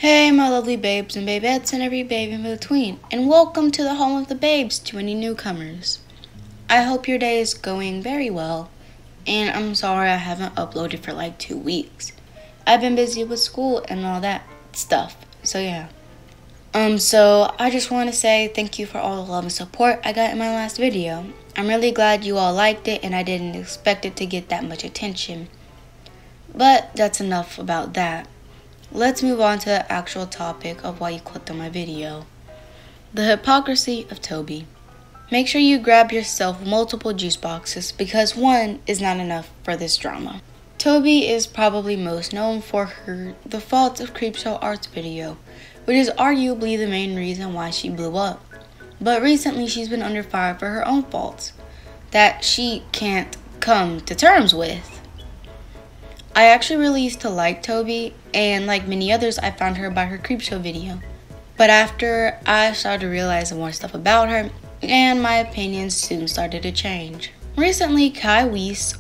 Hey my lovely babes and babettes and every babe in between, and welcome to the home of the babes to any newcomers. I hope your day is going very well, and I'm sorry I haven't uploaded for like 2 weeks. I've been busy with school and all that stuff, so yeah. So I just want to say thank you for all the love and support I got in my last video. I'm really glad you all liked it, and I didn't expect it to get that much attention. But that's enough about that. Let's move on to the actual topic of why you clicked on my video. The hypocrisy of Tobi. Make sure you grab yourself multiple juice boxes because one is not enough for this drama. Tobi is probably most known for her The Faults of Creepshow Arts video, which is arguably the main reason why she blew up. But recently she's been under fire for her own faults that she can't come to terms with. I actually really used to like Tobi, and like many others, I found her by her Creepshow video. But after I started to realize more stuff about her, and my opinions soon started to change. Recently, Kai West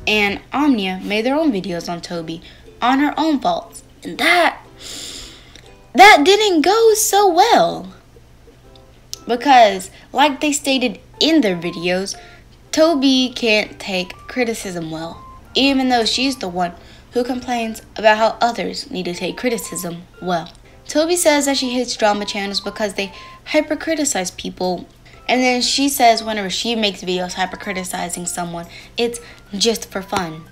and Omnia made their own videos on Tobi on her own faults, and that didn't go so well. Because, like they stated in their videos, Tobi can't take criticism well, even though she's the one who complains about how others need to take criticism well. Tobi says that she hates drama channels because they hyper-criticize people, and then she says whenever she makes videos hyper-criticizing someone, it's just for fun.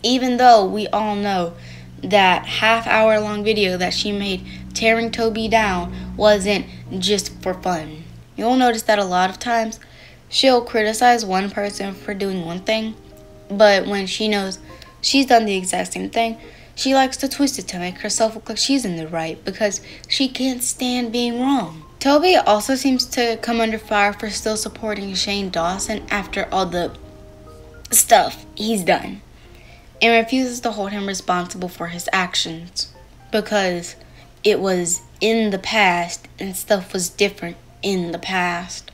Even though we all know that half-hour-long video that she made tearing Tobi down wasn't just for fun. You'll notice that a lot of times, she'll criticize one person for doing one thing, but when she knows she's done the exact same thing, she likes to twist it to make herself look like she's in the right because she can't stand being wrong. Tobi also seems to come under fire for still supporting Shane Dawson after all the stuff he's done, and refuses to hold him responsible for his actions because it was in the past and stuff was different in the past.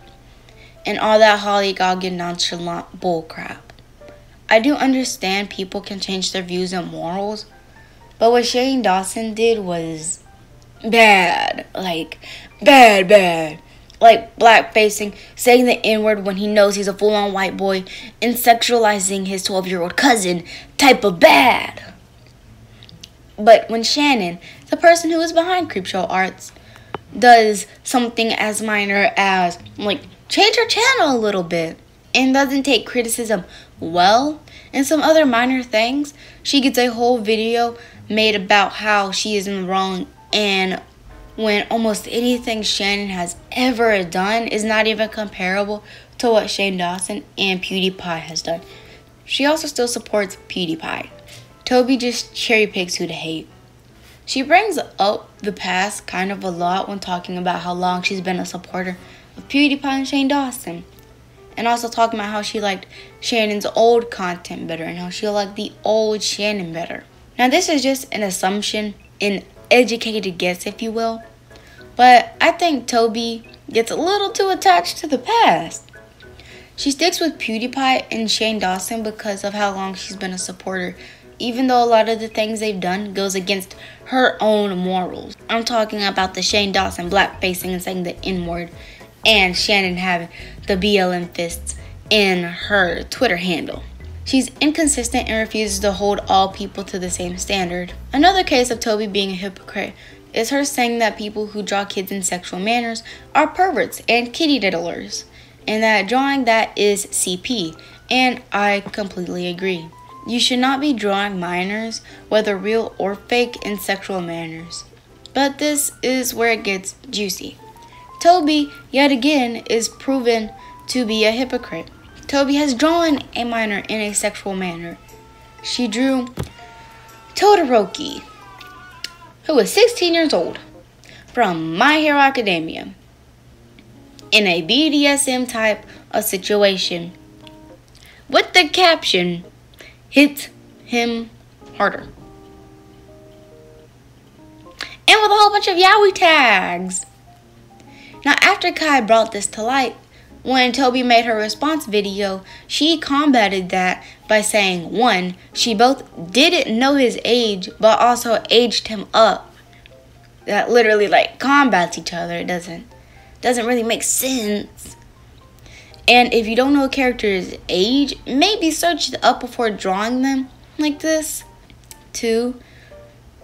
And all that hollygog and nonchalant bullcrap. I do understand people can change their views and morals, but what Shane Dawson did was bad. Like, bad. Like blackfacing, saying the N-word when he knows he's a full-on white boy, and sexualizing his 12-year-old cousin type of bad. But when Shannon, the person who is behind Creepshow Arts, does something as minor as, like, change her channel a little bit and doesn't take criticism well, and some other minor things, she gets a whole video made about how she is in the wrong, and when almost anything Shannon has ever done is not even comparable to what Shane Dawson and PewDiePie has done. She also still supports PewDiePie. Tobi just cherry picks who to hate. She brings up the past kind of a lot when talking about how long she's been a supporter of PewDiePie and Shane Dawson, and also talking about how she liked Shannon's old content better and how she liked the old Shannon better. Now this is just an assumption, an educated guess if you will, but I think Tobi gets a little too attached to the past. She sticks with PewDiePie and Shane Dawson because of how long she's been a supporter, even though a lot of the things they've done goes against her own morals. I'm talking about the Shane Dawson blackfacing and saying the N-word, and Shannon having the BLM fists in her Twitter handle. She's inconsistent and refuses to hold all people to the same standard. Another case of Tobi being a hypocrite is her saying that people who draw kids in sexual manners are perverts and kitty diddlers, and that drawing that is CP, and I completely agree. You should not be drawing minors, whether real or fake, in sexual manners. But this is where it gets juicy. Tobi, yet again, is proven to be a hypocrite. Tobi has drawn a minor in a sexual manner. She drew Todoroki, who was 16 years old, from My Hero Academia, in a BDSM type of situation, with the caption, "Hit him harder," and with a whole bunch of yaoi tags. Now, after Kai brought this to light, when Tobi made her response video, she combated that by saying, 1, she both didn't know his age, but also aged him up. That literally like combats each other. It doesn't really make sense. And if you don't know a character's age, maybe search it up before drawing them like this. 2,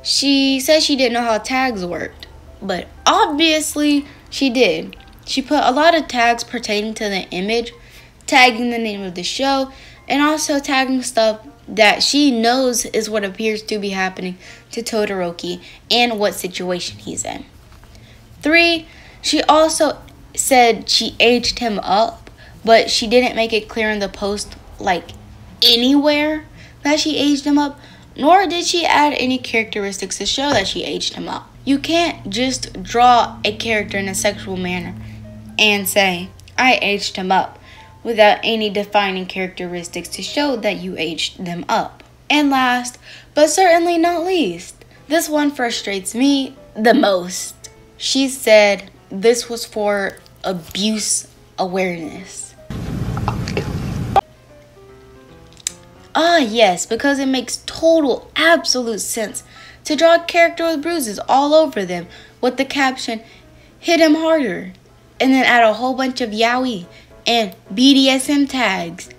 she said she didn't know how tags worked, but obviously she did. She put a lot of tags pertaining to the image, tagging the name of the show, and also tagging stuff that she knows is what appears to be happening to Todoroki and what situation he's in. 3, she also said she aged him up, but she didn't make it clear in the post, like, anywhere that she aged him up, nor did she add any characteristics to show that she aged him up. You can't just draw a character in a sexual manner and say, I aged him up, without any defining characteristics to show that you aged them up. And last, but certainly not least, this one frustrates me the most. She said this was for abuse awareness. Yes, because it makes total, absolute sense to draw a character with bruises all over them with the caption, hit him harder, and then add a whole bunch of yaoi and BDSM tags,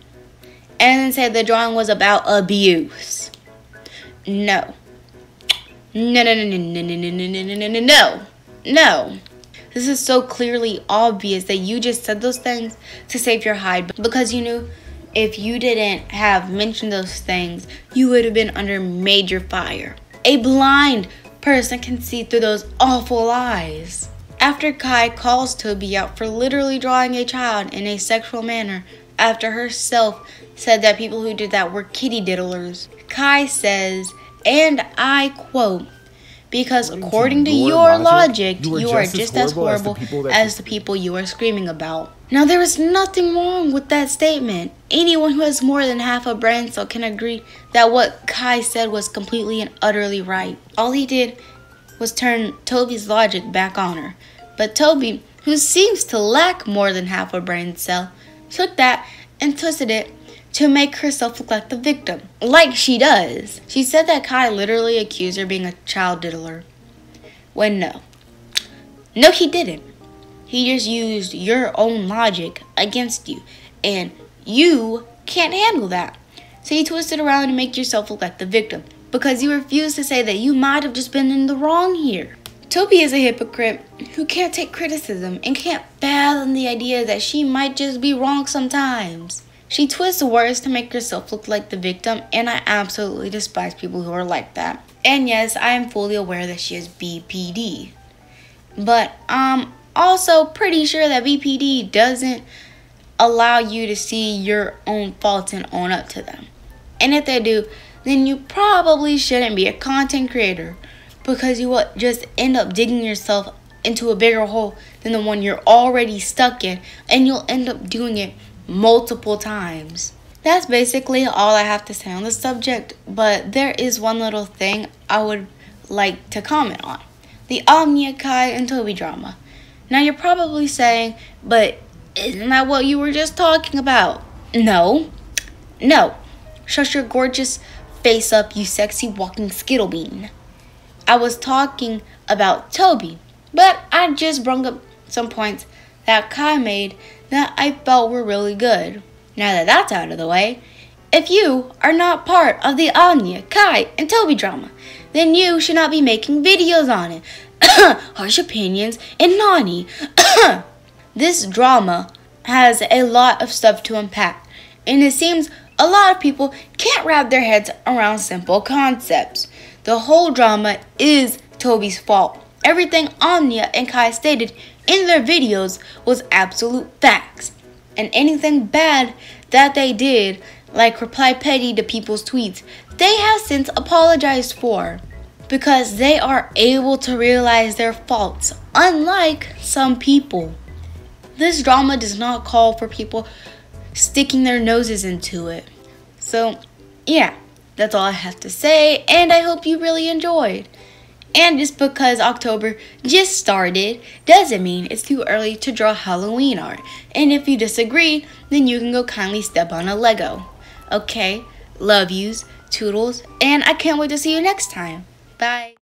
and then say the drawing was about abuse. No. No. This is so clearly obvious that you just said those things to save your hide, because you knew if you didn't have mentioned those things, you would have been under major fire. A blind person can see through those awful lies. After Kai calls Tobi out for literally drawing a child in a sexual manner, after herself said that people who did that were kitty diddlers, Kai says, and I quote, because according to your logic, you are just as horrible as the people you are screaming about. Now, there is nothing wrong with that statement. Anyone who has more than half a brain cell can agree that what Kai said was completely and utterly right. All he did was turn Tobi's logic back on her. But Tobi, who seems to lack more than half a brain cell, took that and twisted it to make herself look like the victim, like she does. She said that Kai literally accused her of being a child diddler, when no, he didn't. He just used your own logic against you, and you can't handle that. So you twisted around to make yourself look like the victim, because you refuse to say that you might have just been in the wrong here. Tobi is a hypocrite who can't take criticism and can't fathom the idea that she might just be wrong sometimes. She twists words to make herself look like the victim, and I absolutely despise people who are like that. And yes, I am fully aware that she has BPD. But I'm also pretty sure that BPD doesn't allow you to see your own faults and own up to them. And if they do, then you probably shouldn't be a content creator, because you will just end up digging yourself into a bigger hole than the one you're already stuck in, and you'll end up doing it multiple times. That's basically all I have to say on the subject, but there is one little thing I would like to comment on. The Omnia, Kai, and Tobi drama. Now you're probably saying, but isn't that what you were just talking about? No. Shut your gorgeous face up, you sexy walking skittle bean. I was talking about Tobi, but I just brought up some points that Kai made that I felt were really good. Now that that's out of the way, if you are not part of the Anya, Kai, and Tobi drama, then you should not be making videos on it. Harsh opinions and Nani. This drama has a lot of stuff to unpack, and it seems a lot of people can't wrap their heads around simple concepts. The whole drama is Tobi's fault. Everything Anya and Kai stated in their videos was absolute facts. And anything bad that they did, like reply petty to people's tweets, they have since apologized for, because they are able to realize their faults, unlike some people. This drama does not call for people sticking their noses into it. So, yeah, that's all I have to say, and I hope you really enjoyed. And just because October just started doesn't mean it's too early to draw Halloween art. And if you disagree, then you can go kindly step on a Lego. Okay, love yous, toodles, and I can't wait to see you next time. Bye.